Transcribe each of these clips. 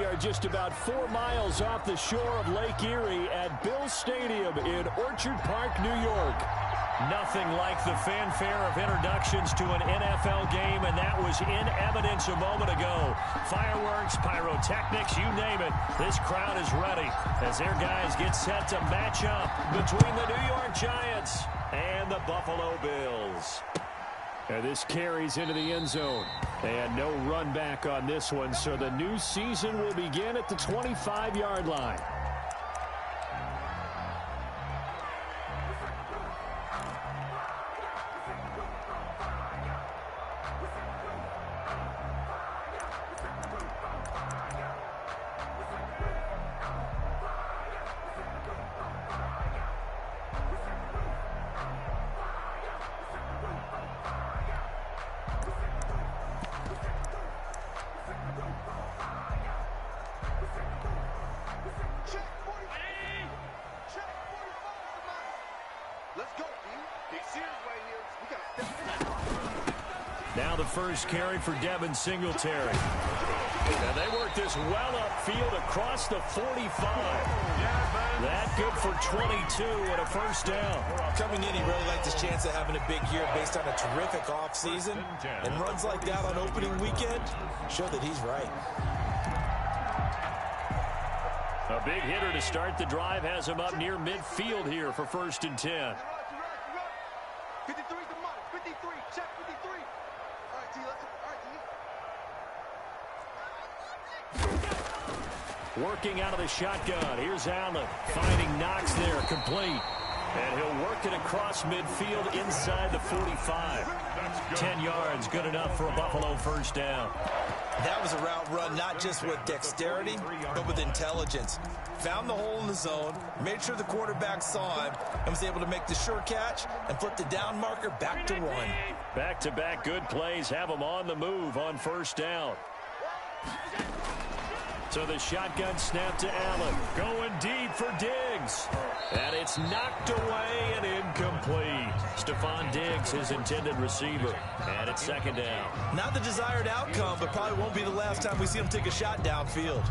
We are just about 4 miles off the shore of Lake Erie at Bills Stadium in Orchard Park, New York. Nothing like the fanfare of introductions to an NFL game, and that was in evidence a moment ago. Fireworks, pyrotechnics, you name it. This crowd is ready as their guys get set to match up between the New York Giants and the Buffalo Bills. And this carries into the end zone. And no run back on this one, so the new season will begin at the 25-yard line. Now the first carry for Devin Singletary. And they work this well upfield across the 45. That good for 22 and a first down. Coming in, he really liked his chance of having a big year based on a terrific offseason. And runs like that on opening weekend show that he's right. A big hitter to start the drive has him up near midfield here for 1st and 10. 53 is the mark. 53. Check 53. All right, T. All right, T. Working out of the shotgun. Here's Allen. Finding Knox there. Complete. And he'll work it across midfield inside the 45. 10 yards. Good enough for a Buffalo first down. That was a route run, not just with dexterity, but with intelligence. Found the hole in the zone, made sure the quarterback saw him, and was able to make the sure catch and flip the down marker back to 1. Back-to-back good plays have them on the move on first down. So the shotgun snap to Allen. Going deep for Diggs. And it's knocked away and incomplete. Stephon Diggs, his intended receiver. And it's 2nd down. Not the desired outcome, but probably won't be the last time we see him take a shot downfield.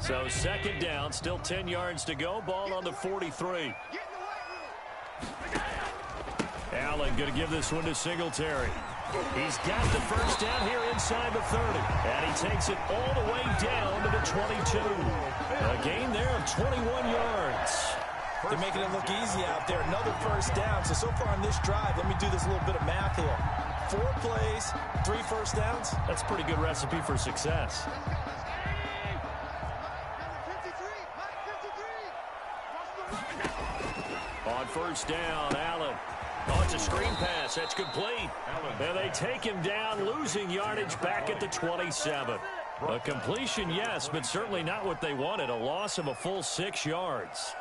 So 2nd down, still 10 yards to go. Ball on the 43. Allen going to give this one to Singletary. He's got the first down here inside the 30. And he takes it all the way down to the 22. A gain there of 21 yards. They're making it look easy out there. Another first down. So far in this drive, let me do this little bit of math here. 4 plays, 3 first downs. That's a pretty good recipe for success. On first down, Allen. Oh, it's a screen pass. That's complete. And they take him down, losing yardage back at the 27. A completion, yes, but certainly not what they wanted. A loss of a full 6 yards.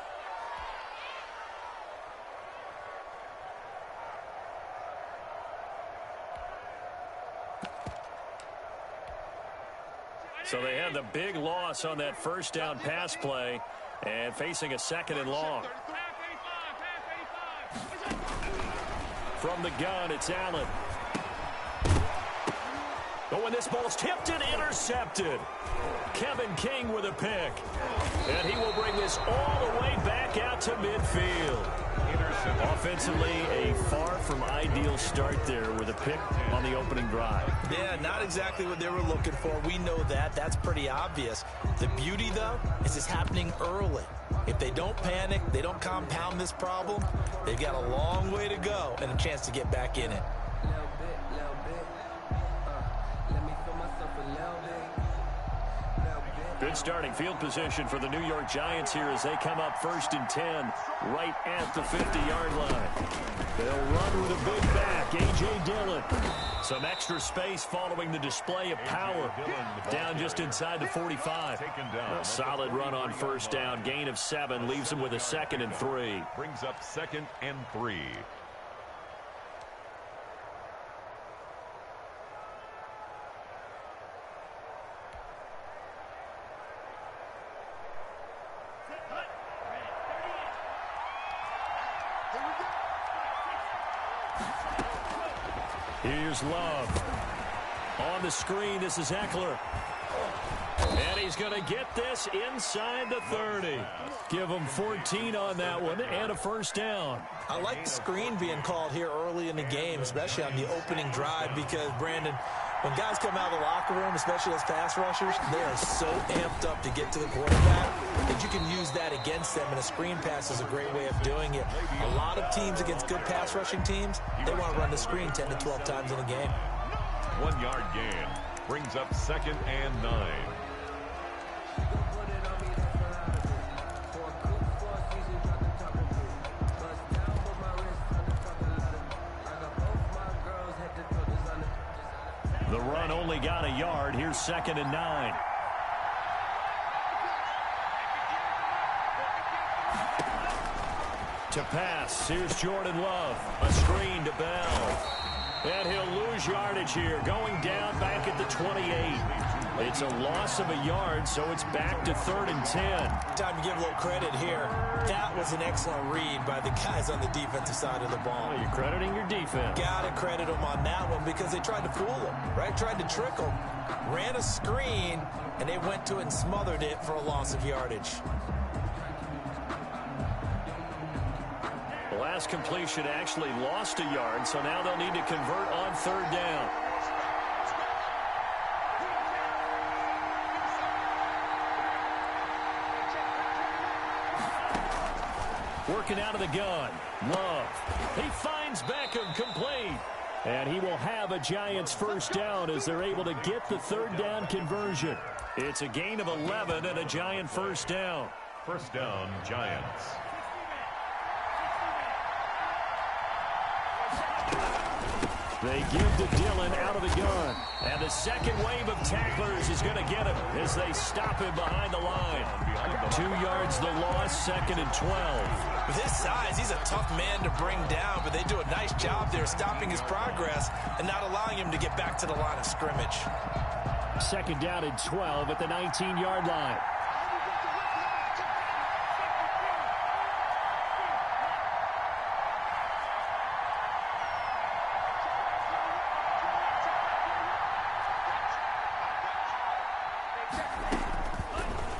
So they had the big loss on that first down pass play and facing a 2nd and long. From the gun, it's Allen. Oh, and this ball's tipped and intercepted. Kevin King with a pick. And he will bring this all the way back out to midfield. Offensively, a far from ideal start there with a pick on the opening drive. Yeah, not exactly what they were looking for. We know that. That's pretty obvious. The beauty, though, is it's happening early. If they don't panic, they don't compound this problem, they've got a long way to go and a chance to get back in it. Good starting field position for the New York Giants here as they come up 1st and 10 right at the 50-yard line. They'll run with a big back, A.J. Dillon. Some extra space following the display of power. Down just inside the 45. A solid run on first down. Gain of 7 leaves them with a 2nd and 3. Brings up 2nd and 3. Here's Love. On the screen, this is Eckler. And he's going to get this inside the 30. Give him 14 on that one and a first down. I like the screen being called here early in the game, especially on the opening drive, because, Brandon, when guys come out of the locker room, especially as pass rushers, they are so amped up to get to the quarterback that you can use that against them, and a screen pass is a great way of doing it. A lot of teams against good pass rushing teams, they want to run the screen 10 to 12 times in a game. 1 yard gain brings up 2nd and 9. The run only got a yard. Here's 2nd and 9. To pass. Here's Jordan Love. A screen to Bell. And he'll lose yardage here. Going down back at the 28. It's a loss of a yard, so it's back to 3rd and 10. Time to give a little credit here. That was an excellent read by the guys on the defensive side of the ball. Well, you're crediting your defense. Gotta credit them on that one because they tried to fool them, right? Tried to trick them. Ran a screen, and they went to it and smothered it for a loss of yardage. The last completion actually lost a yard, so now they'll need to convert on 3rd down. Working out of the gun. Love. He finds Beckham complete. And he will have a Giants first down as they're able to get the 3rd down conversion. It's a gain of 11 and a Giant first down. First down, Giants. They give to Dillon out of the gun. And the second wave of tacklers is going to get him as they stop him behind the line. 2 yards the loss, 2nd and 12. With his size, he's a tough man to bring down, but they do a nice job there stopping his progress and not allowing him to get back to the line of scrimmage. 2nd down and 12 at the 19-yard line.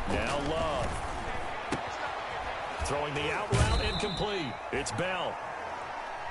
Now Love. Throwing the out route incomplete. It's Bell.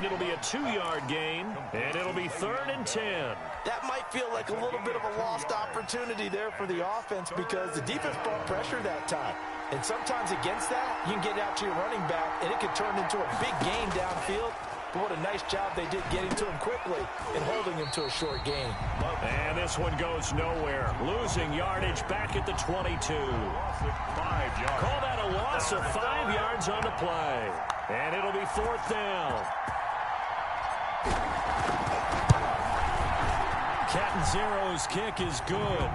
It'll be a 2-yard gain, and it'll be 3rd and 10. That might feel like a little bit of a lost opportunity there for the offense because the defense brought pressure that time. And sometimes against that, you can get out to your running back, and it could turn into a big gain downfield. But what a nice job they did getting to him quickly and holding him to a short gain. And this one goes nowhere. Losing yardage back at the 22. Call that a loss of 5 yards on the play. And it'll be 4th down. Catanzaro's kick is good.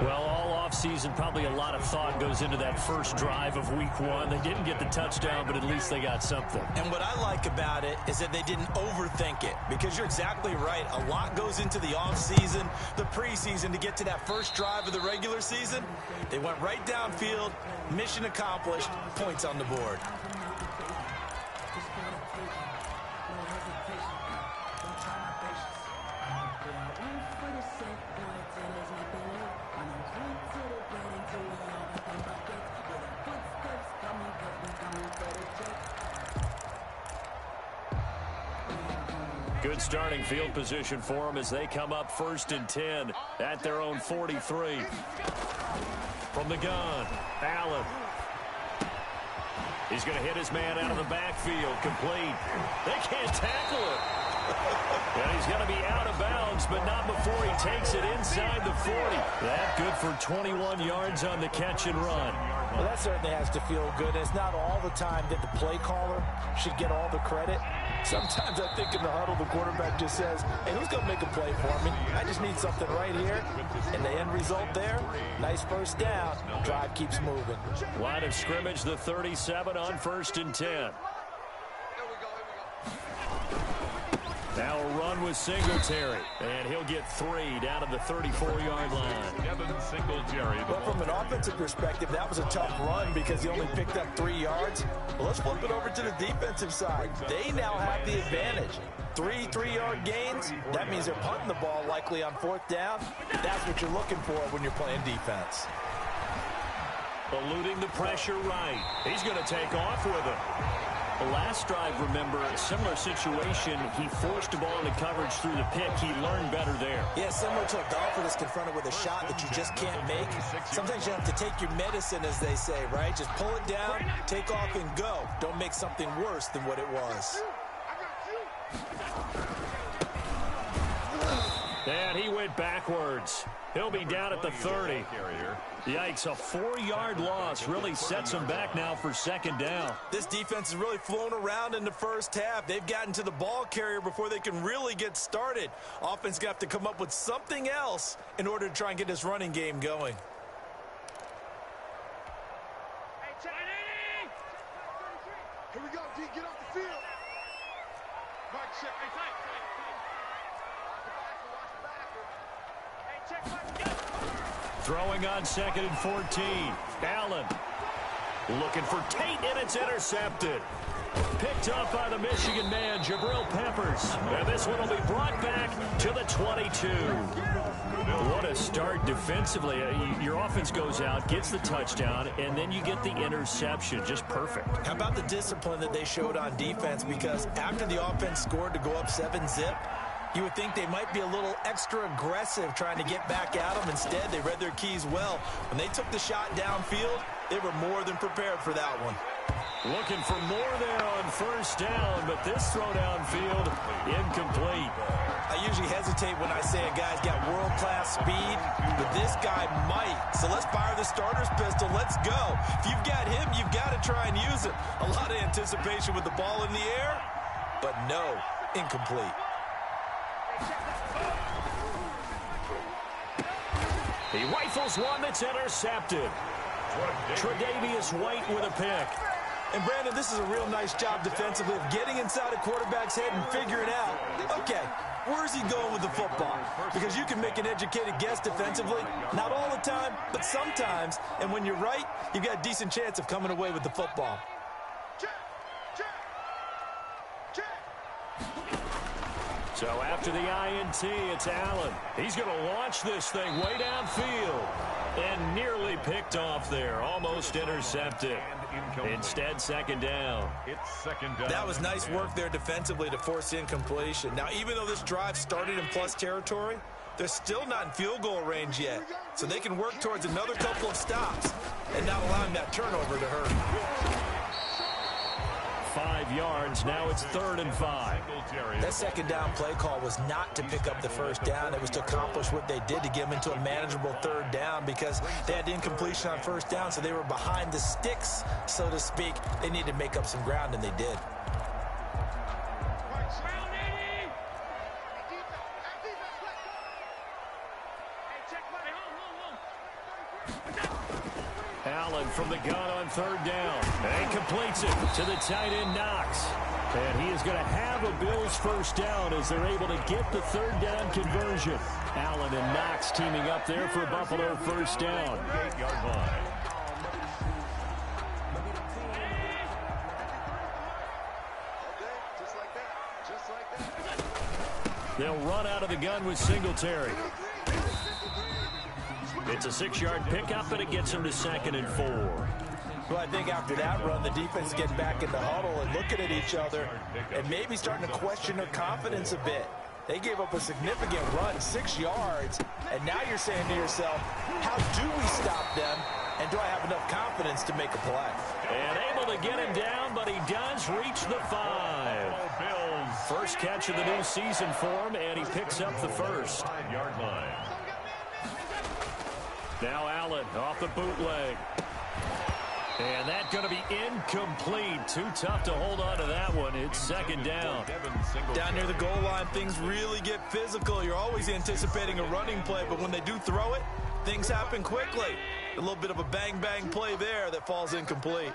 Well, all offseason, probably a lot of thought goes into that first drive of week 1. They didn't get the touchdown, but at least they got something. And what I like about it is that they didn't overthink it, because you're exactly right. A lot goes into the offseason, the preseason, to get to that first drive of the regular season. They went right downfield, mission accomplished, points on the board. Good starting field position for them as they come up 1st and 10 at their own 43. From the gun, Allen. He's going to hit his man out of the backfield. Complete. They can't tackle him. And he's going to be out of bounds, but not before he takes it inside the 40. That good for 21 yards on the catch and run. Well, that certainly has to feel good. It's not all the time that the play caller should get all the credit. Sometimes I think in the huddle, the quarterback just says, hey, who's going to make a play for me? I just need something right here. And the end result there, nice first down. Drive keeps moving. Line of scrimmage, the 37 on 1st and 10. Now a run with Singletary, and he'll get 3 down to the 34-yard line. Devin Singletary. Well, from an offensive perspective, that was a tough run because he only picked up 3 yards. Well, let's flip it over to the defensive side. They now have the advantage. 3 3-yard gains, that means they're punting the ball likely on 4th down. That's what you're looking for when you're playing defense. Eluding the pressure right. He's going to take off with it. The last drive, remember, a similar situation. He forced the ball into coverage through the pick. He learned better there. Yeah, similar to a golfer that's confronted with a shot that you just can't make. Sometimes you have to take your medicine, as they say, right? Just pull it down, take off, and go. Don't make something worse than what it was. And he went backwards. He'll be down at the 30. Yikes, a 4-yard loss really sets him back now for 2nd down. This defense has really flown around in the first half. They've gotten to the ball carrier before they can really get started. Offense got to come up with something else in order to try and get this running game going. Here we go, D. Get off the field. Mike, check. Throwing on 2nd and 14. Allen looking for Tate, and it's intercepted. Picked up by the Michigan man, Jabril Peppers. And this one will be brought back to the 22. What a start defensively. Your offense goes out, gets the touchdown, and then you get the interception. Just perfect. How about the discipline that they showed on defense? Because after the offense scored to go up 7-zip, you would think they might be a little extra aggressive trying to get back at them. Instead, they read their keys well. When they took the shot downfield, they were more than prepared for that one. Looking for more there on 1st down, but this throw downfield, incomplete. I usually hesitate when I say a guy's got world-class speed, but this guy might. So let's fire the starter's pistol. Let's go. If you've got him, you've got to try and use it. A lot of anticipation with the ball in the air, but no, incomplete. He rifles one that's intercepted. Tre'Davious White with a pick. And, Brandon, this is a real nice job defensively of getting inside a quarterback's head and figuring out, okay, where's he going with the football? Because you can make an educated guess defensively. Not all the time, but sometimes. And when you're right, you've got a decent chance of coming away with the football. So after the INT, it's Allen. He's going to launch this thing way downfield. And nearly picked off there. Almost intercepted. Instead, 2nd down. It's 2nd down. That was nice work there defensively to force incompletion. Now, even though this drive started in plus territory, they're still not in field goal range yet. So they can work towards another couple of stops and not allowing that turnover to hurt. 5 yards. Now it's 3rd and 5. That 2nd down play call was not to pick up the 1st down. It was to accomplish what they did to get them into a manageable 3rd down because they had incompletion on 1st down, so they were behind the sticks, so to speak. They needed to make up some ground, and they did. Allen from the gun on 3rd down. And completes it to the tight end, Knox. And he is going to have a Bills 1st down as they're able to get the 3rd down conversion. Allen and Knox teaming up there for a Buffalo 1st down. 8-yard line. They'll run out of the gun with Singletary. It's a 6-yard pickup, and it gets them to 2nd and 4. Well, I think after that run, the defense getting back in the huddle and looking at each other and maybe starting to question their confidence a bit. They gave up a significant run, 6 yards, and now you're saying to yourself, how do we stop them, and do I have enough confidence to make a play? And able to get him down, but he does reach the 5. First catch of the new season for him, and he picks up the 1st. 5-yard line. Now Allen off the bootleg. And that's going to be incomplete. Too tough to hold on to that one. It's 2nd down. Down near the goal line, things really get physical. You're always anticipating a running play, but when they do throw it, things happen quickly. A little bit of a bang-bang play there that falls incomplete.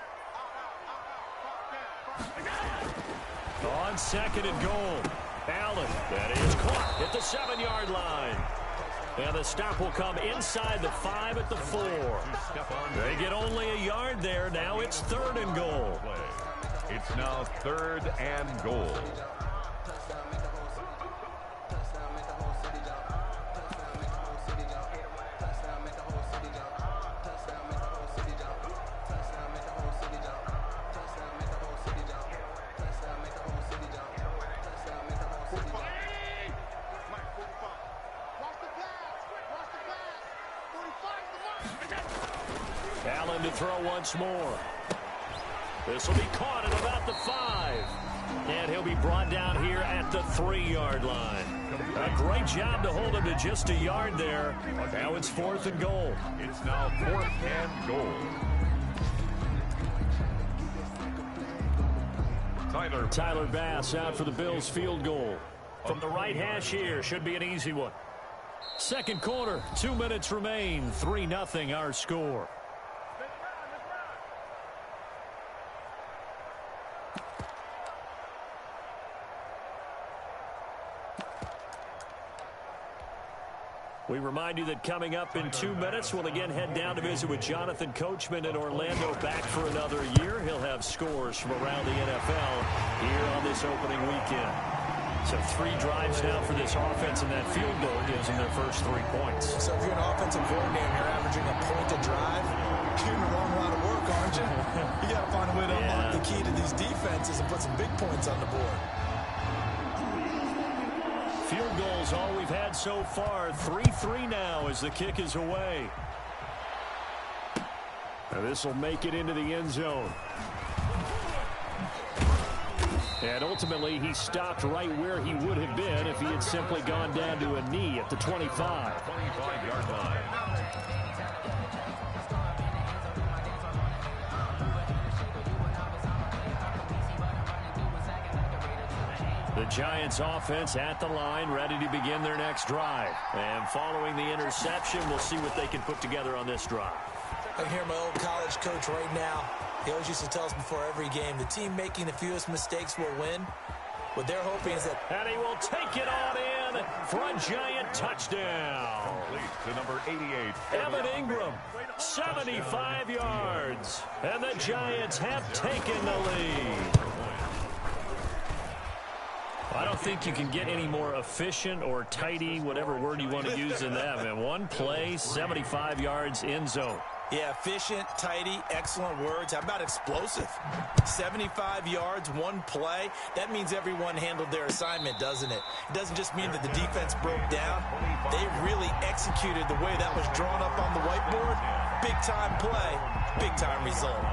On 2nd and goal. Allen, that is caught at the 7-yard line. And the stop will come inside the 5 at the 4. They get only a yard there. Now it's 3rd and goal. It's now 3rd and goal. Allen to throw once more. This will be caught at about the 5. And he'll be brought down here at the 3-yard line. A great job to hold him to just a yard there. Now it's 4th and goal. It's now 4th and goal. Tyler Bass out for the Bills field goal. From the right hash here, should be an easy one. Second quarter, 2 minutes remain. 3-0 our score. We remind you that coming up in 2 minutes, we'll again head down to visit with Jonathan Coachman in Orlando, back for another year. He'll have scores from around the NFL here on this opening weekend. So 3 drives now for this offense, and that field goal gives them their first 3 points. So if you're an offensive coordinator and you're averaging a point a drive, you're doing the wrong line of work, aren't you? You got to find a way to unlock the key to these defenses and put some big points on the board. Field goals all we've had so far. 3-3 now as the kick is away. Now this will make it into the end zone. And ultimately he stopped right where he would have been if he had simply gone down to a knee at the 25. 25-yard line. The Giants offense at the line, ready to begin their next drive. And following the interception, we'll see what they can put together on this drive. I can hear my old college coach right now. He always used to tell us before every game, the team making the fewest mistakes will win. What they're hoping is that... And he will take it on in for a Giant touchdown. Complete to number 88. Evan Ingram, 75 yards. And the Giants have taken the lead. I don't think you can get any more efficient or tidy, whatever word you want to use in that, man. One play, 75 yards, end zone. Yeah, efficient, tidy, excellent words. How about explosive? 75 yards, one play. That means everyone handled their assignment, doesn't it? It doesn't just mean that the defense broke down. They really executed the way that was drawn up on the whiteboard. Big-time play, big-time result.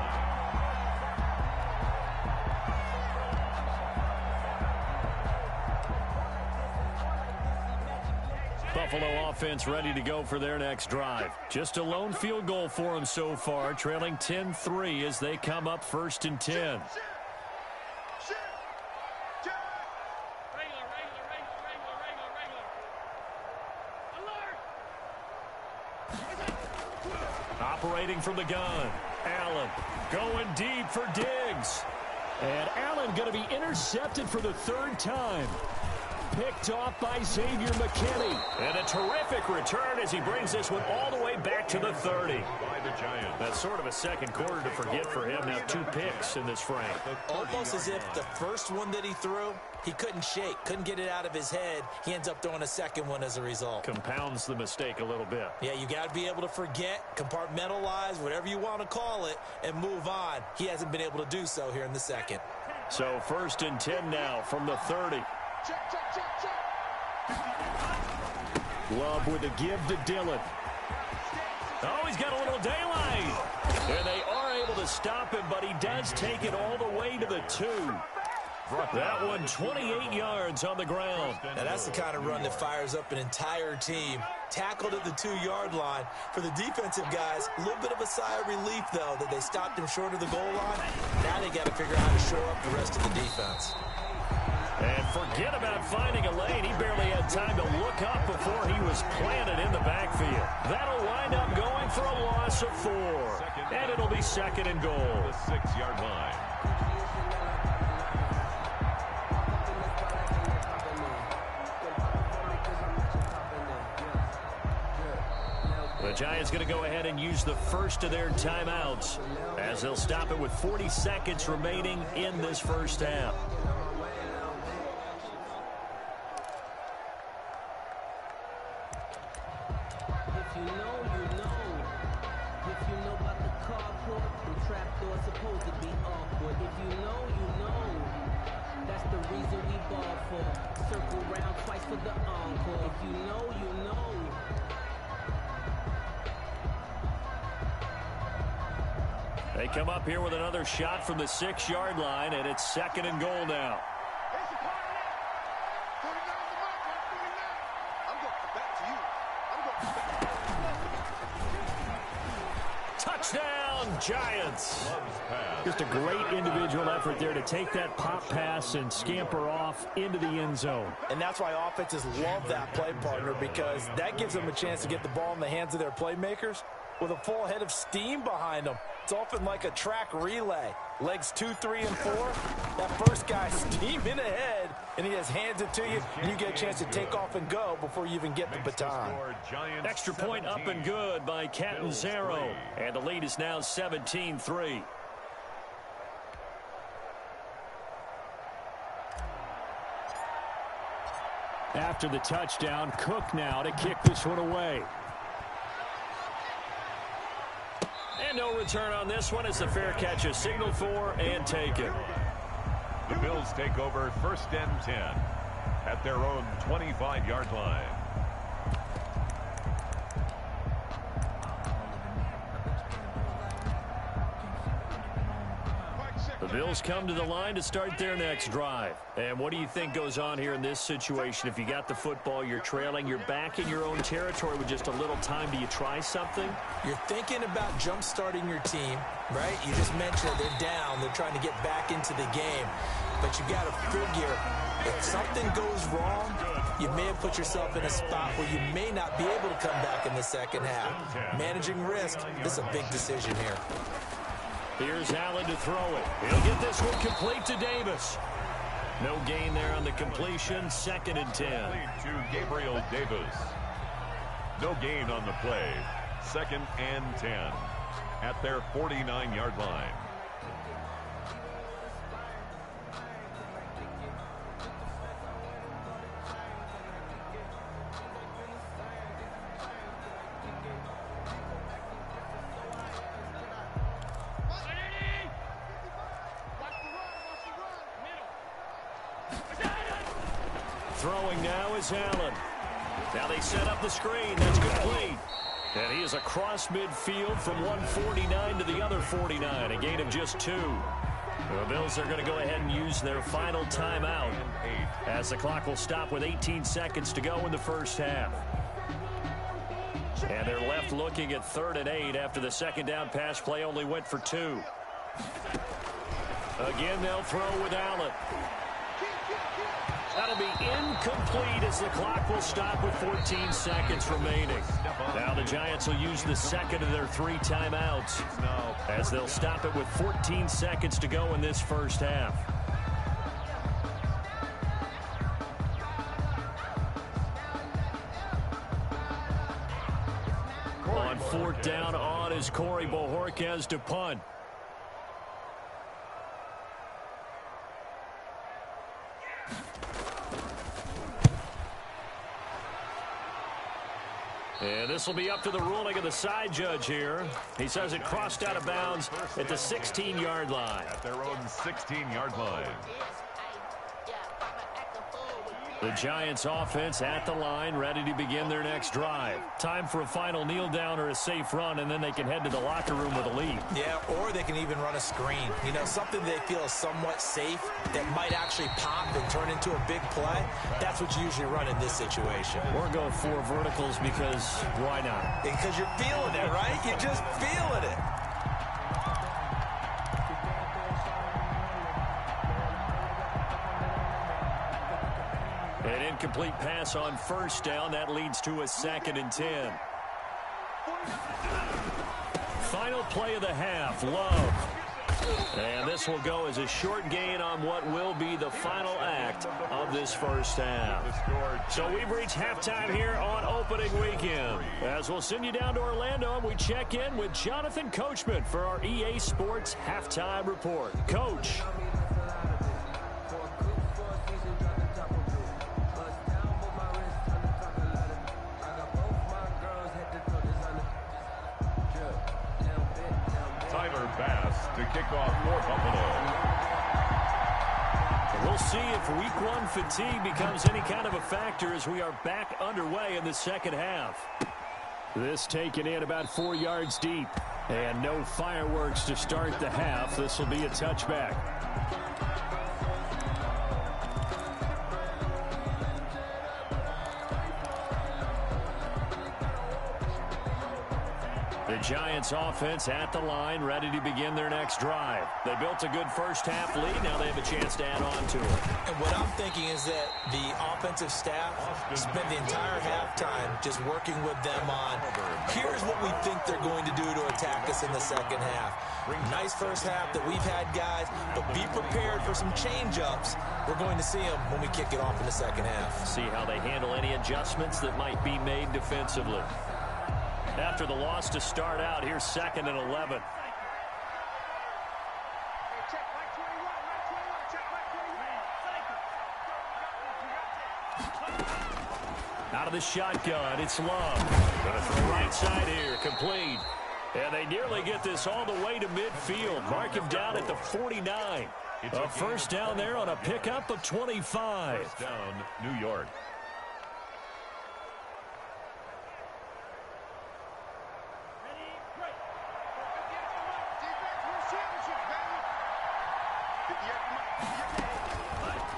Buffalo offense ready to go for their next drive. Just a lone field goal for them so far, trailing 10-3 as they come up 1st and 10. Operating from the gun, Allen going deep for Diggs. And Allen going to be intercepted for the 3rd time. Picked off by Xavier McKinney. And a terrific return as he brings this one all the way back to the 30. By the Giants. That's sort of a second quarter to forget for him. Now 2 picks in this frame. Almost as if the first one that he threw, he couldn't shake, couldn't get it out of his head. He ends up throwing a second one as a result. Compounds the mistake a little bit. Yeah, you got to be able to forget, compartmentalize, whatever you want to call it, and move on. He hasn't been able to do so here in the second. So 1st and 10 now from the 30. Love with a give to Dillon. Oh, he's got a little daylight. And they are able to stop him, but he does take it all the way to the 2. That one 28 yards on the ground. Now that's the kind of run that fires up an entire team. Tackled at the 2-yard line. For the defensive guys, a little bit of a sigh of relief, though, that they stopped him short of the goal line. Now they got to figure out how to shore up the rest of the defense. And forget about finding a lane. He barely had time to look up before he was planted in the backfield. That'll wind up going for a loss of 4. And it'll be 2nd and goal. The 6-yard line. Giants going to go ahead and use the first of their timeouts as they'll stop it with 40 seconds remaining in this first half. If you know, you know. If you know about the carport, the trapdoor supposed to be awkward. If you know, you know. That's the reason we ball for. Circle round twice for the encore. If you know, you know. They come up here with another shot from the 6-yard line, and it's 2nd and goal now. Touchdown, Giants. Just a great individual effort there to take that pop pass and scamper off into the end zone. And that's why offenses love that play partner, because that gives them a chance to get the ball in the hands of their playmakers with a full head of steam behind them. It's often like a track relay. Legs 2, 3, and 4. That first guy steaming ahead, and he just hands it to you, and you get a chance to take off and go before you even get the baton. Extra point up and good by Catanzaro. And the lead is now 17-3. After the touchdown, Cook now to kick this one away. And no return on this one. It's a fair catch, a signal for and taken. The Bills take over 1st and 10 at their own 25-yard line. The Bills come to the line to start their next drive. And what do you think goes on here in this situation? If you got the football, you're trailing, you're back in your own territory with just a little time. Do you try something? You're thinking about jump-starting your team, right? You just mentioned it. They're down. They're trying to get back into the game. But you got to figure, if something goes wrong, you may have put yourself in a spot where you may not be able to come back in the second half. Managing risk, this is a big decision here. Here's Allen to throw it. He'll get this one complete to Davis. No gain there on the completion. 2nd and 10. To Gabriel Davis. No gain on the play. 2nd and 10 at their 49-yard line. Throwing now is Allen. Now they set up the screen. That's complete. And he is across midfield from 149 to the other 49. A gain of just 2. The Bills are going to go ahead and use their final timeout as the clock will stop with 18 seconds to go in the first half. And they're left looking at 3rd and 8 after the second down pass play only went for 2. Again, they'll throw with Allen. That'll be incomplete as the clock will stop with 14 seconds remaining. Now the Giants will use the second of their 3 timeouts as they'll stop it with 14 seconds to go in this first half. On 4th down, on is Corey Bojorquez to punt. And this will be up to the ruling of the side judge here. He says it crossed out of bounds at the 16-yard line. At their own 16-yard line. The Giants offense at the line, ready to begin their next drive. Time for a final kneel down or a safe run, and then they can head to the locker room with a lead. Yeah, or they can even run a screen. You know, something they feel is somewhat safe that might actually pop and turn into a big play. That's what you usually run in this situation. Or go 4 verticals because why not? Because you're feeling it, right? You're just feeling it. An incomplete pass on 1st down. That leads to a 2nd and 10. Final play of the half. Love And this will go as a short gain on what will be the final act of this first half. So we've reached halftime here on opening weekend. As we'll send you down to Orlando, and we check in with Jonathan Coachman for our EA Sports Halftime Report. Coach. To kick off for Buffalo. We'll see if week one fatigue becomes any kind of a factor as we are back underway in the second half. This taken in about 4 yards deep. And no fireworks to start the half. This will be a touchback. The Giants offense at the line, ready to begin their next drive. They built a good first half lead. Now they have a chance to add on to it. And what I'm thinking is that the offensive staff spent the entire halftime just working with them on, here's what we think they're going to do to attack us in the second half. Nice first half that we've had, guys, but be prepared for some change-ups. We're going to see them when we kick it off in the second half. See how they handle any adjustments that might be made defensively. After the loss to start out, here's 2nd and 11. Out of the shotgun, it's Love. Going to throw right side here, complete. And they nearly get this all the way to midfield. Mark him down at the 49. A first down there on a pickup of 25. First down, New York.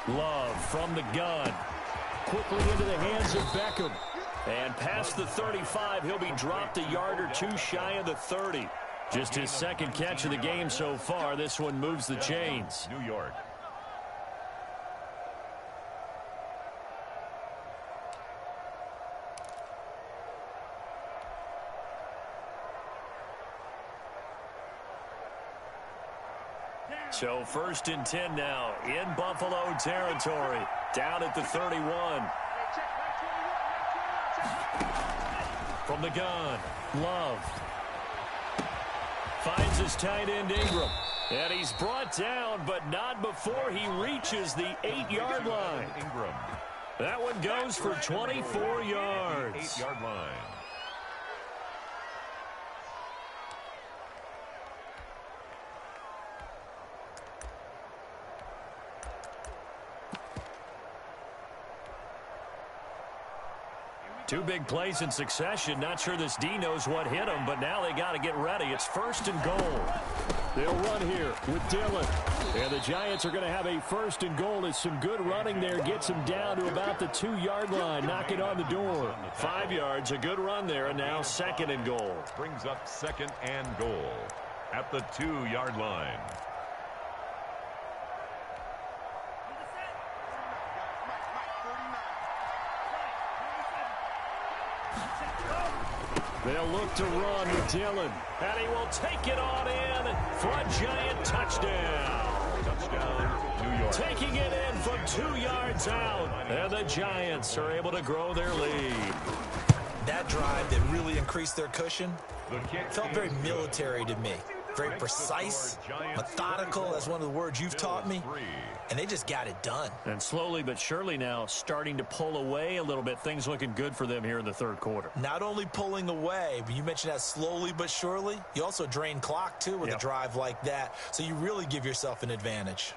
Love from the gun. Quickly into the hands of Beckham. And past the 35, he'll be dropped a yard or two shy of the 30. Just his second catch of the game so far. This one moves the chains. New York. So 1st and 10 now in Buffalo territory. Down at the 31. From the gun, Love. Finds his tight end Ingram. And he's brought down, but not before he reaches the 8-yard line. Ingram. That one goes for 24 yards. 8-yard line. Two big plays in succession. Not sure this D knows what hit him, but now they got to get ready. It's 1st and goal. They'll run here with Dillon. And the Giants are going to have a 1st and goal as some good running there gets them down to about the 2-yard line. Knock it on the door. 5 yards, a good run there, and now 2nd and goal. Brings up 2nd and goal at the 2-yard line. They'll look to run with Dillon. And he will take it on in for a Giant touchdown. Touchdown, New York. Taking it in from 2 yards out. And the Giants are able to grow their lead. That drive that really increased their cushion felt very military to me. Very precise, methodical. That's one of the words you've taught me. And they just got it done. And slowly but surely now starting to pull away a little bit. Things looking good for them here in the 3rd quarter. Not only pulling away, but you mentioned that slowly but surely. You also drain clock, too, with a drive like that. So you really give yourself an advantage.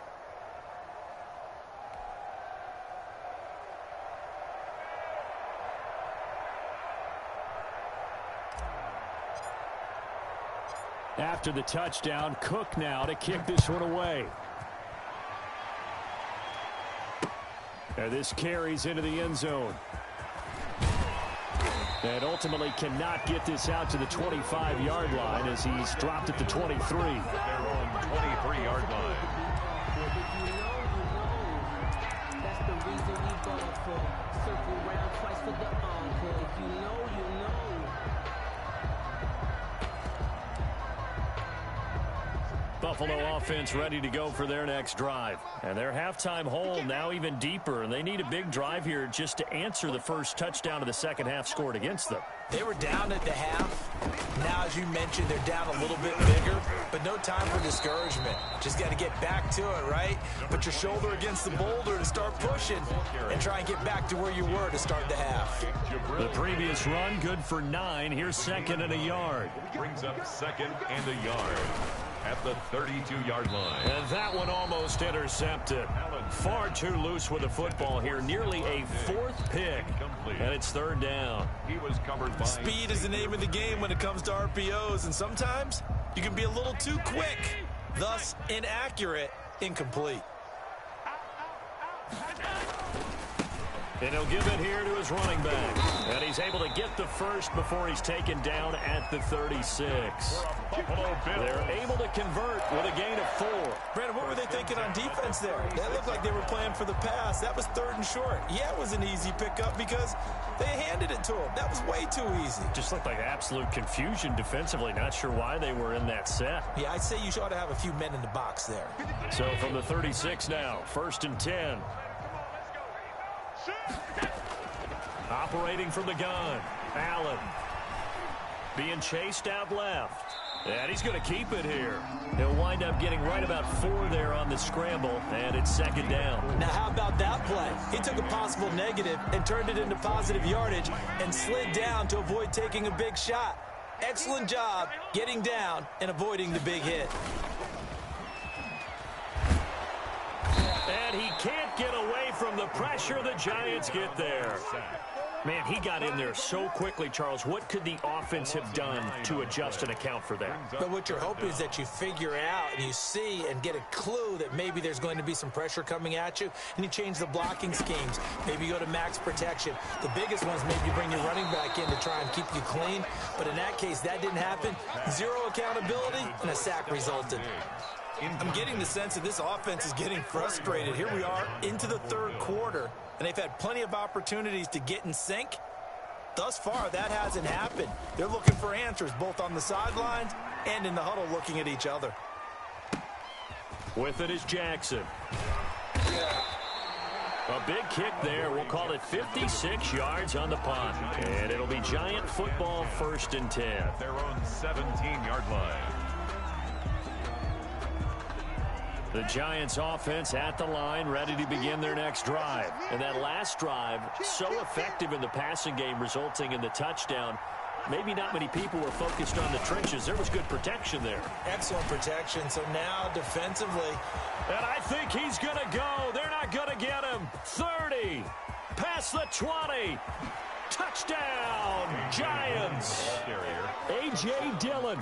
After the touchdown, Cook now to kick this one away. And this carries into the end zone. And ultimately cannot get this out to the 25-yard line as he's dropped at the 23. Their own 23-yard line. That's the reason we ball for. Circle round twice for the encore. If you know, you know. Buffalo offense ready to go for their next drive. And their halftime hole now even deeper, and they need a big drive here just to answer the first touchdown of the second half scored against them. They were down at the half. Now, as you mentioned, they're down a little bit bigger, but no time for discouragement. Just got to get back to it, right? Put your shoulder against the boulder to start pushing and try and get back to where you were to start the half. The previous run, good for 9. Here's second and a yard. Brings up second and a yard at the 32-yard line. And that one almost intercepted. Far too loose with the football here. Nearly a 4th pick. And it's 3rd down. He was covered by... Speed is the name of the game when it comes to RPOs, and sometimes you can be a little too quick, thus inaccurate, incomplete. And he'll give it here to his running back. And he's able to get the first before he's taken down at the 36. They're able to convert with a gain of 4. Brandon, what were they thinking on defense there? That looked like they were playing for the pass. That was 3rd and short. Yeah, it was an easy pickup because they handed it to him. That was way too easy. Just looked like absolute confusion defensively. Not sure why they were in that set. Yeah, I'd say you ought to have a few men in the box there. So from the 36 now, 1st and 10. Operating from the gun, Allen. Being chased out left. And he's going to keep it here. He'll wind up getting right about 4 there on the scramble, and it's 2nd down. Now, how about that play? He took a possible negative and turned it into positive yardage and slid down to avoid taking a big shot. Excellent job getting down and avoiding the big hit. And he can't get away from the pressure. The Giants get there. Man, he got in there so quickly, Charles. What could the offense have done to adjust and account for that? But what you're hoping is that you figure out and you see and get a clue that maybe there's going to be some pressure coming at you, and you change the blocking schemes. Maybe you go to max protection. The biggest ones, maybe you bring your running back in to try and keep you clean. But in that case, that didn't happen. 0 accountability, and a sack resulted. I'm getting the sense that this offense is getting frustrated. Here we are into the 3rd quarter, and they've had plenty of opportunities to get in sync. Thus far, that hasn't happened. They're looking for answers both on the sidelines and in the huddle looking at each other. With it is Jackson. A big kick there. We'll call it 56 yards on the punt. And it'll be Giant football 1st and 10. Their own 17-yard line. The Giants offense at the line, ready to begin their next drive. And that last drive, so effective in the passing game, resulting in the touchdown. Maybe not many people were focused on the trenches. There was good protection there. Excellent protection. So now defensively. And I think he's going to go. They're not going to get him. 30. Past the 20. Touchdown, Giants. A.J. Dillon,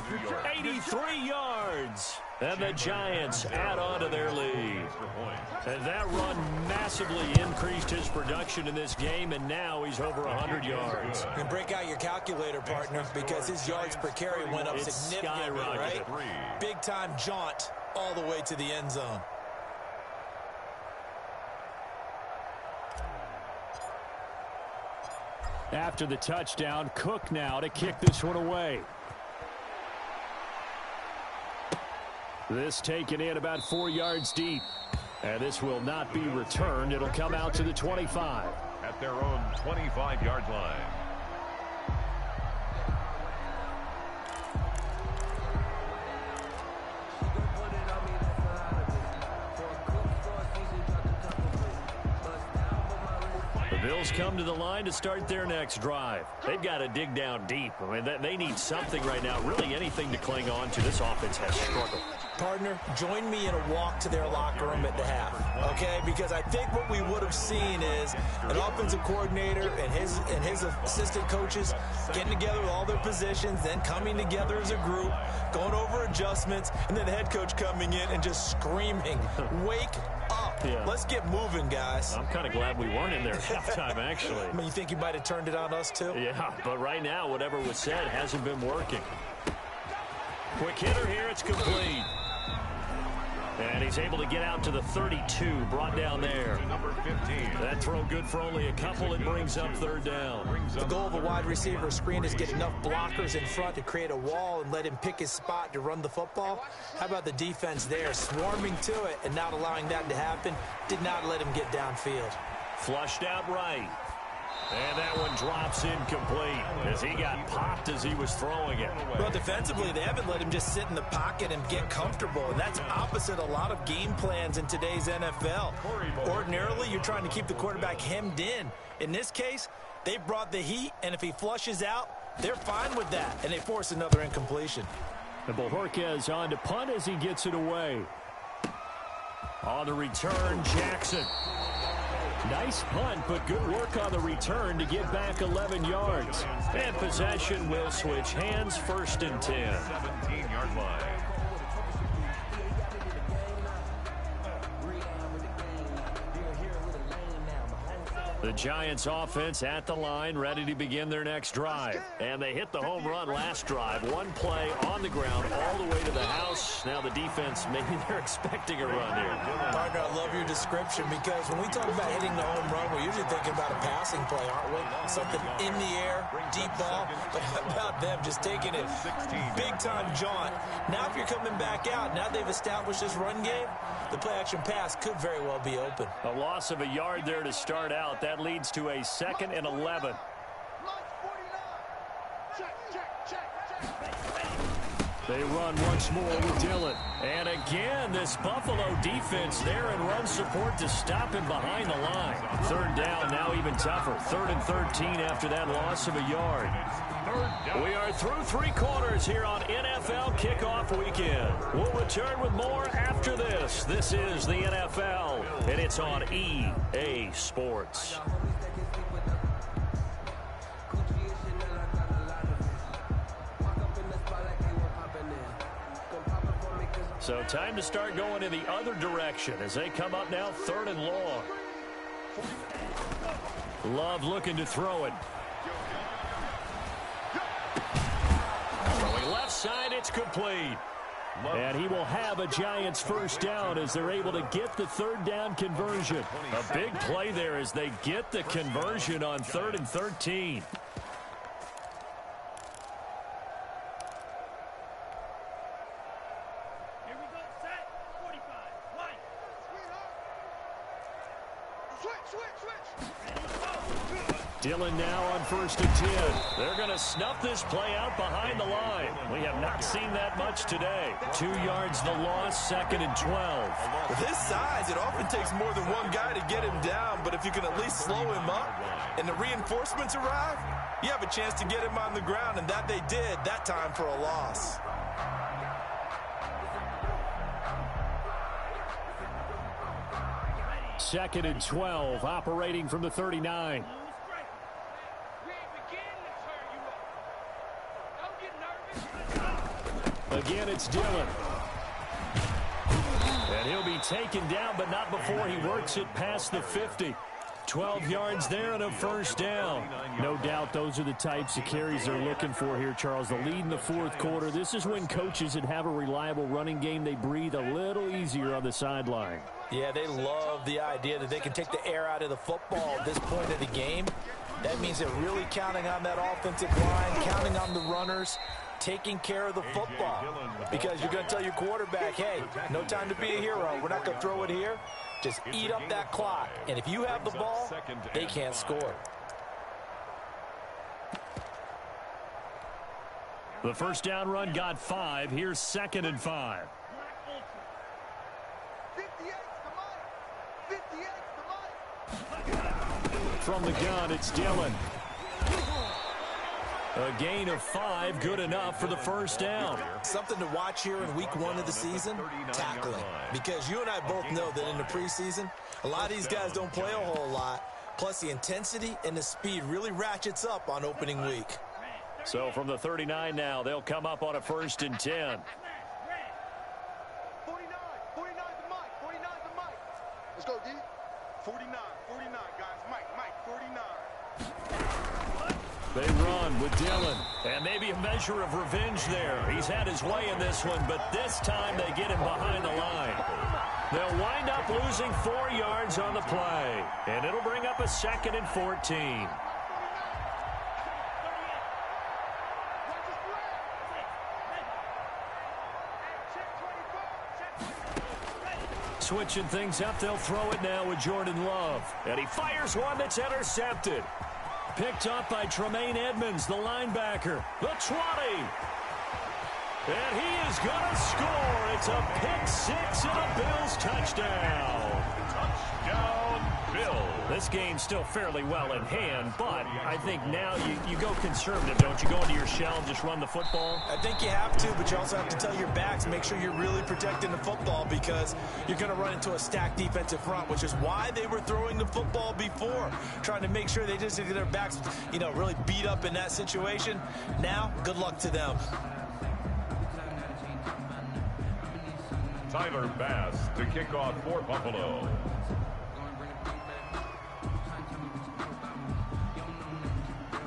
83 yards. And the Giants add on to their lead. And that run massively increased his production in this game, and now he's over 100 yards. And break out your calculator, partner, because his yards per carry went up significantly, right? Big-time jaunt all the way to the end zone. After the touchdown, Cook now to kick this one away. This taken in about 4 yards deep. And this will not be returned. It'll come out to the 25. At their own 25-yard line. The Bills come to the line to start their next drive. They've got to dig down deep. I mean, they need something right now, really anything to cling on to. This offense has struggled. Partner, join me in a walk to their locker room at the half, okay? Because I think what we would have seen is an offensive coordinator and his assistant coaches getting together with all their positions, then coming together as a group, going over adjustments, and then the head coach coming in and just screaming, wake up. Yeah. Let's get moving, guys. I'm kind of glad we weren't in there at halftime, actually. I mean, you think you might have turned it on us, too? Yeah, but right now, whatever was said hasn't been working. Quick hitter here, it's complete. And he's able to get out to the 32, brought down there. Number 15. That throw good for only a couple. It brings up third down. The goal of a wide receiver screen is get enough blockers in front to create a wall and let him pick his spot to run the football. How about the defense there, swarming to it and not allowing that to happen? Did not let him get downfield. Flushed out right. And that one drops incomplete as he got popped as he was throwing it. Well, defensively, they haven't let him just sit in the pocket and get comfortable. And that's opposite a lot of game plans in today's NFL. Ordinarily, you're trying to keep the quarterback hemmed in. In this case, they brought the heat, and if he flushes out, they're fine with that, and they force another incompletion. And Bojorquez on to punt as he gets it away. On the return, Jackson. Nice punt, but good work on the return to get back 11 yards. And possession will switch hands, 1st and 10. 17-yard line. The Giants offense at the line, ready to begin their next drive. And they hit the home run last drive. One play on the ground all the way to the house. Now the defense, maybe they're expecting a run here. Partner, I love your description because when we talk about hitting the home run, we're usually thinking about a passing play, aren't we? Something in the air, deep ball. But how about them just taking it big-time jaunt? Now if you're coming back out, now they've established this run game, the play-action pass could very well be open. A loss of a yard there to start out. That leads to a 2nd and 11. They run once more with Dillon. And again, this Buffalo defense there in run support to stop him behind the line. 3rd down, now even tougher. 3rd and 13 after that loss of a yard. We are through 3 quarters here on NFL Kickoff Weekend. We'll return with more after this. This is the NFL, and it's on EA Sports. So time to start going in the other direction as they come up now 3rd and long. Love looking to throw it. Throwing left side, it's complete. And he will have a Giants 1st down as they're able to get the 3rd down conversion. A big play there as they get the conversion on 3rd and 13. Dillon now on 1st and 10. They're going to snuff this play out behind the line. We have not seen that much today. 2 yards the loss, 2nd and 12. With his size, it often takes more than one guy to get him down, but if you can at least slow him up and the reinforcements arrive, you have a chance to get him on the ground, and that they did that time for a loss. Second and 12, operating from the 39. Again, it's Dillon. And he'll be taken down, but not before he works it past the 50. 12 yards there and a 1st down. No doubt those are the types of carries they're looking for here, Charles. The lead in the 4th quarter. This is when coaches that have a reliable running game, they breathe a little easier on the sideline. Yeah, they love the idea that they can take the air out of the football at this point of the game. That means they're really counting on that offensive line, counting on the runners, taking care of the football. Because you're going to tell your quarterback, hey, no time to be a hero. We're not going to throw it here. Just eat up that clock. And if you have the ball, they can't score. The 1st down run got 5. Here's 2nd and 5. From the gun, it's Dillon. A gain of 5, good enough for the 1st down. Something to watch here in week 1 of the season, tackling. Because you and I both know that in the preseason, a lot of these guys don't play a whole lot. Plus, the intensity and the speed really ratchets up on opening week. So from the 39 now, they'll come up on a 1st and 10. 49 the Mike, 49 the Mike. Let's go, D. 49, guys. Mike, 49. They run with Dillon. And maybe a measure of revenge there. He's had his way in this one, but this time they get him behind the line. They'll wind up losing 4 yards on the play. And it'll bring up a 2nd and 14. Switching things up, they'll throw it now with Jordan Love. And he fires one that's intercepted. Picked up by Tremaine Edmonds, the linebacker. The 20. And he is going to score. It's a pick 6 and a Bills touchdown. Touchdown, Bills. This game's still fairly well in hand, but I think now you go conservative, don't you? Go into your shell and just run the football? I think you have to, but you also have to tell your backs, make sure you're really protecting the football because you're going to run into a stacked defensive front, which is why they were throwing the football before, trying to make sure they just get their backs, really beat up in that situation. Now, good luck to them. Tyler Bass to kick off for Buffalo.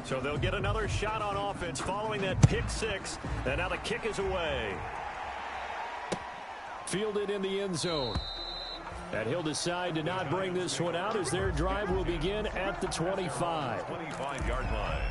So they'll get another shot on offense following that pick 6. And now the kick is away. Fielded in the end zone. And he'll decide to not bring this one out as their drive will begin at the 25. 25-yard line.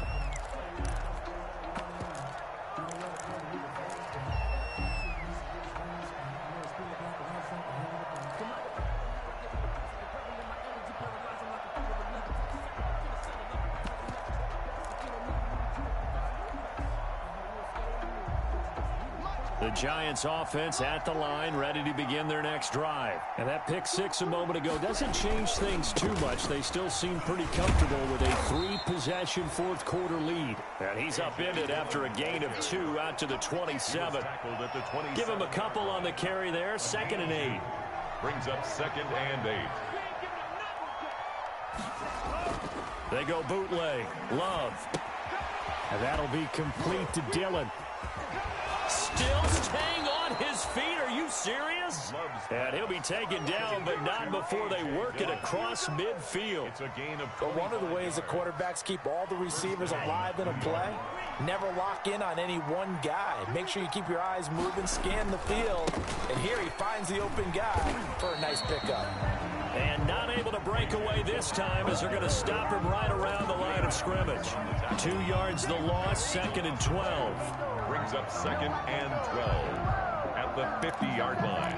The Giants offense at the line, ready to begin their next drive. And that pick 6 a moment ago doesn't change things too much. They still seem pretty comfortable with a 3-possession fourth-quarter lead. And he's upended after a gain of 2 out to the 27. Give him a couple on the carry there, 2nd and 8. Brings up 2nd and 8. They go bootleg. Love. And that'll be complete to Dillon. Still staying on his feet. Are you serious? And he'll be taken down, but not before they work it across midfield. It's a gain of But one of the ways the quarterbacks keep all the receivers alive in a play, never lock in on any one guy. Make sure you keep your eyes moving, scan the field. And here he finds the open guy for a nice pickup. And not able to break away this time as they're going to stop him right around the line of scrimmage. 2 yards the loss, 2nd and 12. Brings up 2nd and 12 at the 50-yard line.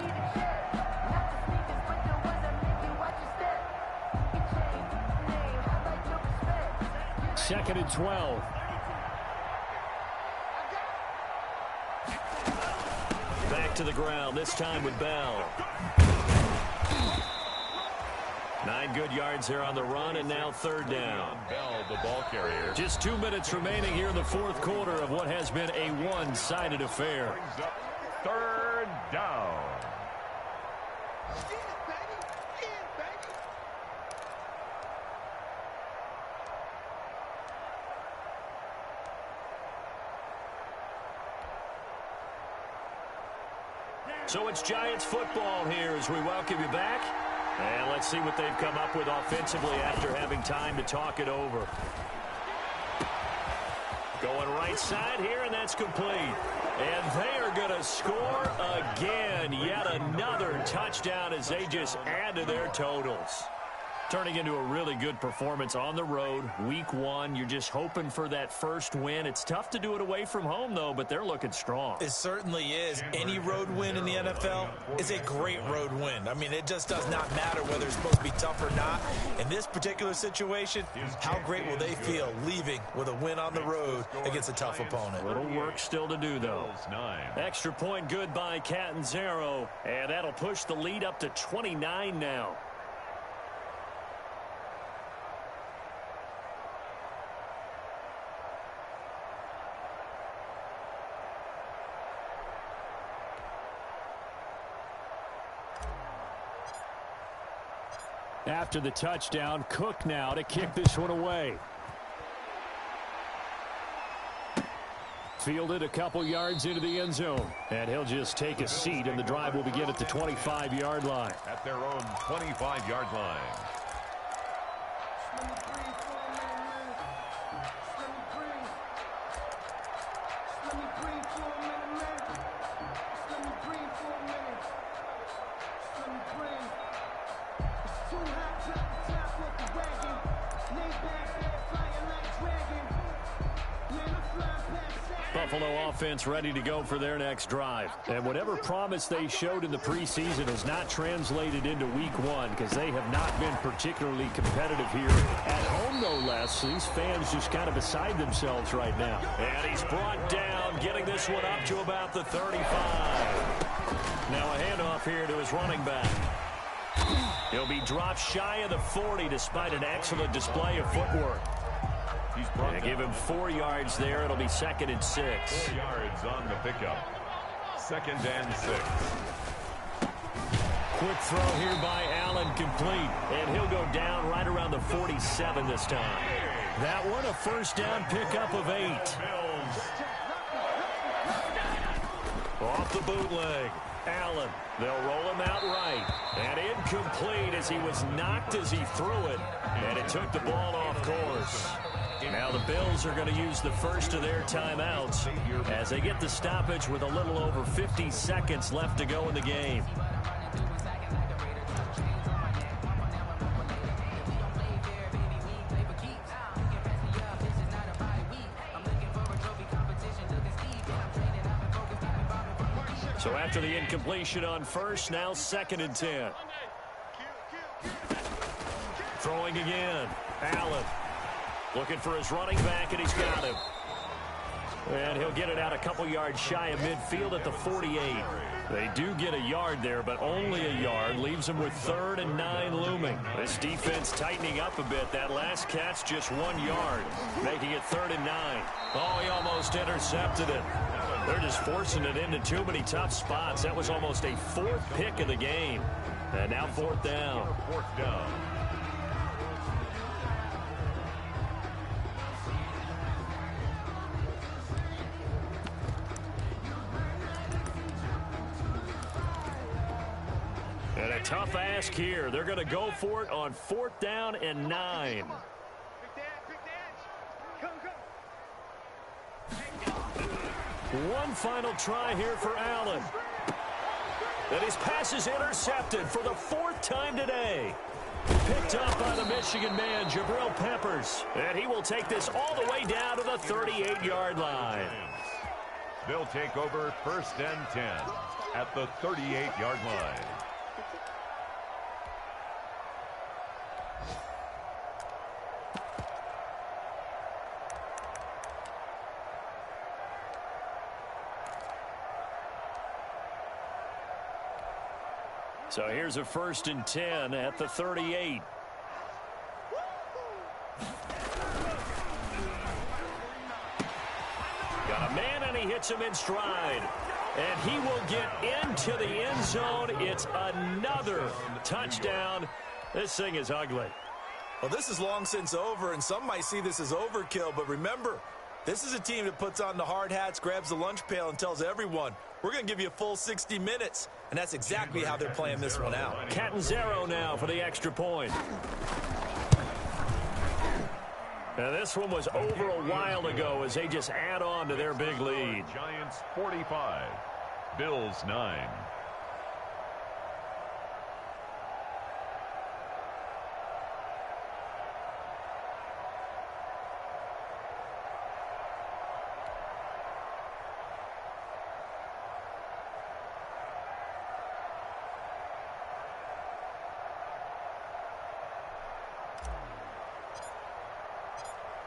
Second and 12. Back to the ground, this time with Bell. 9 good yards here on the run, and now 3rd down. Bell, the ball carrier. Just 2 minutes remaining here in the 4th quarter of what has been a one-sided affair. Brings up 3rd down. So it's Giants football here as we welcome you back. And let's see what they've come up with offensively after having time to talk it over. Going right side here, and that's complete. And they are going to score again. Yet another touchdown as they just add to their totals. Turning into a really good performance on the road. Week 1, you're just hoping for that first win. It's tough to do it away from home, though, but they're looking strong. It certainly is. Any road win in the NFL is a great road win. I mean, it just does not matter whether it's supposed to be tough or not. In this particular situation, how great will they feel leaving with a win on the road against a tough opponent? A little work still to do, though. Extra point good by Catanzaro, and that'll push the lead up to 29 now. After the touchdown, Cook now to kick this one away. Fielded a couple yards into the end zone. And he'll just take a seat, and the drive will begin at the 25-yard line. At their own 25-yard line. Buffalo offense ready to go for their next drive. And whatever promise they showed in the preseason has not translated into week one because they have not been particularly competitive here at home, no less. These fans just kind of beside themselves right now. And he's brought down, getting this one up to about the 35. Now a handoff here to his running back. He'll be dropped shy of the 40 despite an excellent display of footwork. They give him 4 yards there. It'll be 2nd and 6. 4 yards on the pickup. 2nd and 6. Quick throw here by Allen, complete. And he'll go down right around the 47 this time. That one a first down pickup of 8. Off the bootleg. Allen, they'll roll him out right. And incomplete as he was knocked as he threw it. And it took the ball off course. Now the Bills are going to use the first of their timeouts as they get the stoppage with a little over 50 seconds left to go in the game. So after the incompletion on first, now 2nd and 10. Throwing again. Allen. Looking for his running back, and he's got him. And he'll get it out a couple yards shy of midfield at the 48. They do get a yard there, but only a yard. Leaves them with 3rd and 9 looming. This defense tightening up a bit. That last catch just 1 yard, making it 3rd and 9. Oh, he almost intercepted it. They're just forcing it into too many tough spots. That was almost a 4th pick of the game. And now 4th down. 4th down. And a tough ask here. They're going to go for it on 4th down and 9. One final try here for Allen. And his pass is intercepted for the 4th time today. Picked up by the Michigan man, Jabril Peppers. And he will take this all the way down to the 38-yard line. They'll take over 1st and 10 at the 38-yard line. So here's a 1st and 10 at the 38. Got a man, and he hits him in stride. And he will get into the end zone. It's another touchdown. This thing is ugly. Well, this is long since over, and some might see this as overkill. But remember, this is a team that puts on the hard hats, grabs the lunch pail, and tells everyone, we're going to give you a full 60 minutes. And that's exactly how they're playing this one out. Catanzaro now for the extra point. Now this one was over a while ago as they just add on to their big lead. Giants 45, Bills 9.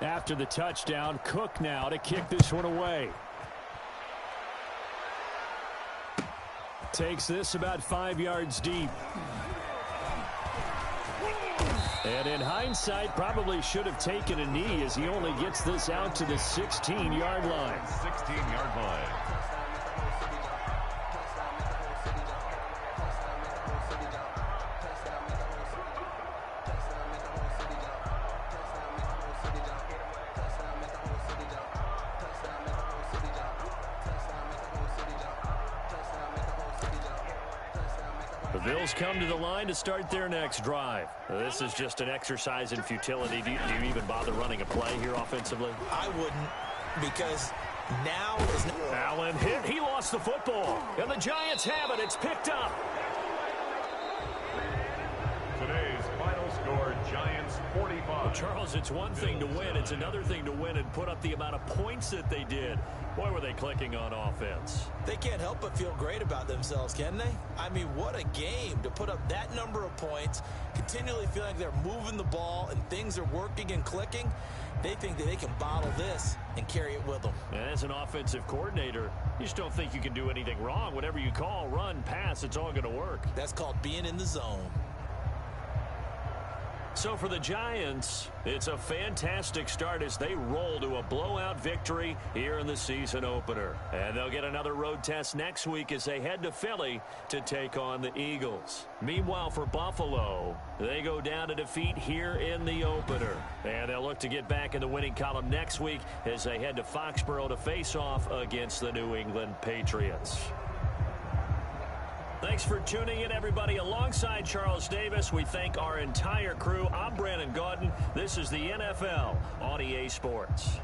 After the touchdown, Cook now to kick this one away. Takes this about 5 yards deep. And in hindsight, probably should have taken a knee as he only gets this out to the 16-yard line. 16-yard line. The Bills come to the line to start their next drive. This is just an exercise in futility. Do you even bother running a play here offensively? I wouldn't, because now is... Allen hit. He lost the football. And the Giants have it. It's picked up. Today's final score, Giants 40, Well, Charles, it's one thing to win. It's another thing to win and put up the amount of points that they did. Boy, were they clicking on offense. They can't help but feel great about themselves, can they? I mean, what a game to put up that number of points, continually feeling like they're moving the ball and things are working and clicking. They think that they can bottle this and carry it with them. And as an offensive coordinator, you just don't think you can do anything wrong. Whatever you call, run, pass, it's all going to work. That's called being in the zone. So for the Giants, it's a fantastic start as they roll to a blowout victory here in the season opener. And they'll get another road test next week as they head to Philly to take on the Eagles. Meanwhile, for Buffalo, they go down to defeat here in the opener. And they'll look to get back in the winning column next week as they head to Foxborough to face off against the New England Patriots. Thanks for tuning in, everybody. Alongside Charles Davis, we thank our entire crew. I'm Brandon Gaudin. This is the NFL on EA Sports.